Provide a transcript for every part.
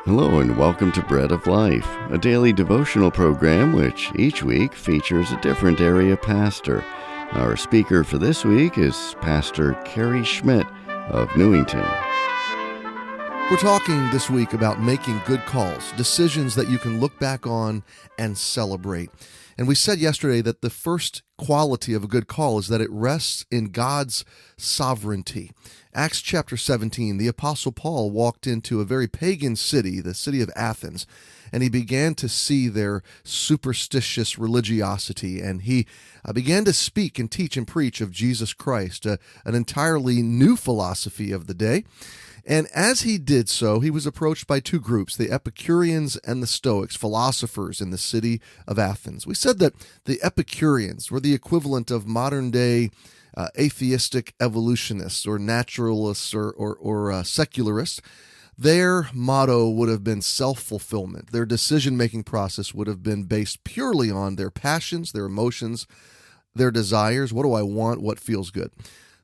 Hello and welcome to Bread of Life, a daily devotional program which each week features a different area pastor. Our speaker for this week is Pastor Carey Schmidt of Newington. We're talking this week about making good calls, decisions that you can look back on and celebrate. And we said yesterday that the first quality of a good call is that it rests in God's sovereignty. Acts chapter 17, the Apostle Paul walked into a very pagan city, the city of Athens, and he began to see their superstitious religiosity, and he began to speak and teach and preach of Jesus Christ, an entirely new philosophy of the day. And as he did so, he was approached by two groups, the Epicureans and the Stoics, philosophers in the city of Athens. We said that the Epicureans were the equivalent of modern-day atheistic evolutionists or naturalists or secularists. Their motto would have been self-fulfillment. Their decision-making process would have been based purely on their passions, their emotions, their desires. What do I want? What feels good?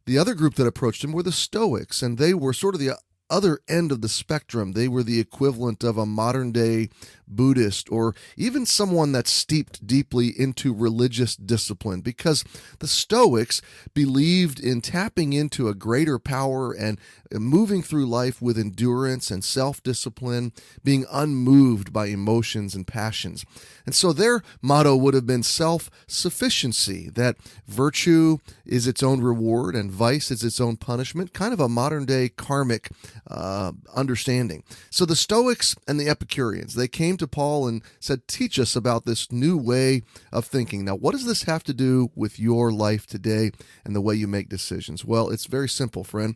The other group that approached him were the Stoics, and they were sort of the other end of the spectrum. They were the equivalent of a modern-day Buddhist or even someone that's steeped deeply into religious discipline, because the Stoics believed in tapping into a greater power and moving through life with endurance and self-discipline, being unmoved by emotions and passions. And so their motto would have been self-sufficiency, that virtue is its own reward and vice is its own punishment, kind of a modern-day karmic understanding. So the Stoics and the Epicureans, they came to Paul and said, teach us about this new way of thinking. Now, what does this have to do with your life today and the way you make decisions? Well, it's very simple, friend.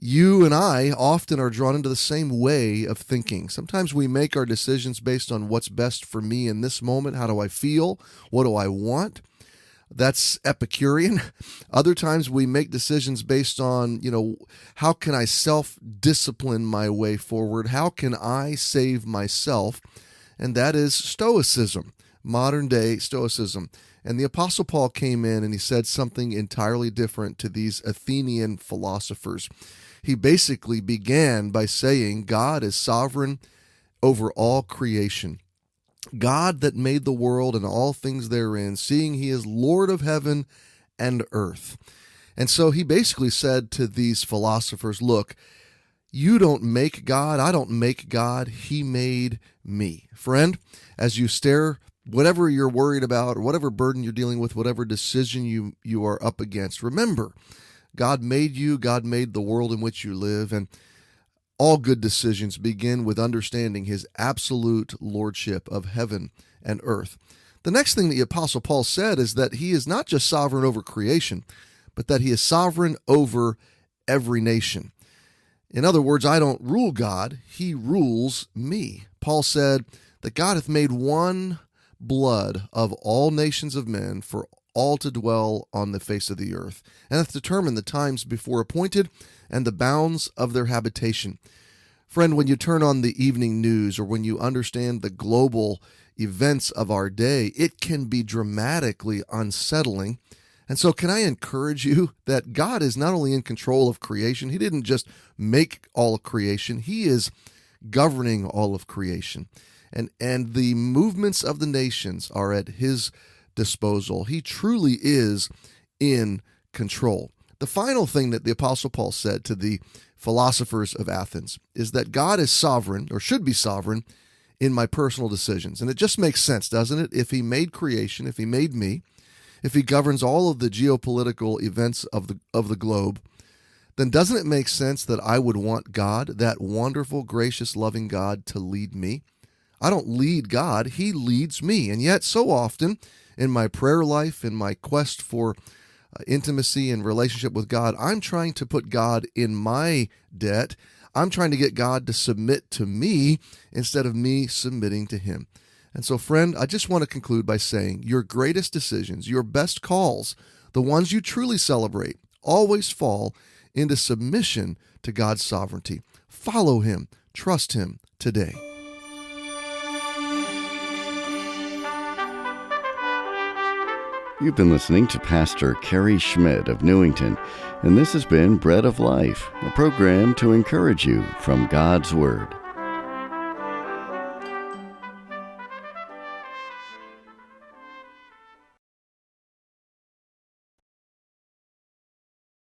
You and I often are drawn into the same way of thinking. Sometimes we make our decisions based on what's best for me in this moment. How do I feel? What do I want? That's Epicurean. Other times we make decisions based on, how can I self-discipline my way forward? How can I save myself? And that is Stoicism, modern-day Stoicism. And the Apostle Paul came in and he said something entirely different to these Athenian philosophers. He basically began by saying God is sovereign over all creation. God that made the world and all things therein, seeing he is Lord of heaven and earth. And so he basically said to these philosophers, look, you don't make God, I don't make God, he made me. Friend, as you stare, whatever you're worried about, or whatever burden you're dealing with, whatever decision you are up against, remember, God made you, God made the world in which you live, and all good decisions begin with understanding his absolute lordship of heaven and earth. The next thing the Apostle Paul said is that he is not just sovereign over creation, but that he is sovereign over every nation. In other words, I don't rule God, he rules me. Paul said that God hath made one blood of all nations of men for all to dwell on the face of the earth, and hath determined the times before appointed and the bounds of their habitation. Friend, when you turn on the evening news or when you understand the global events of our day, it can be dramatically unsettling. And so can I encourage you that God is not only in control of creation, he didn't just make all of creation, he is governing all of creation. And the movements of the nations are at his disposal. He truly is in control. The final thing that the Apostle Paul said to the philosophers of Athens is that God is sovereign, or should be sovereign, in my personal decisions. And it just makes sense, doesn't it? If he made creation, if he made me, if he governs all of the geopolitical events of the globe, then doesn't it make sense that I would want God, that wonderful, gracious, loving God, to lead me? I don't lead God, he leads me. And yet so often in my prayer life, in my quest for intimacy and relationship with God, I'm trying to put God in my debt. I'm trying to get God to submit to me instead of me submitting to him. And so, friend, I just want to conclude by saying your greatest decisions, your best calls, the ones you truly celebrate, always fall into submission to God's sovereignty. Follow him, trust him today. You've been listening to Pastor Carey Schmidt of Newington, and this has been Bread of Life, a program to encourage you from God's Word.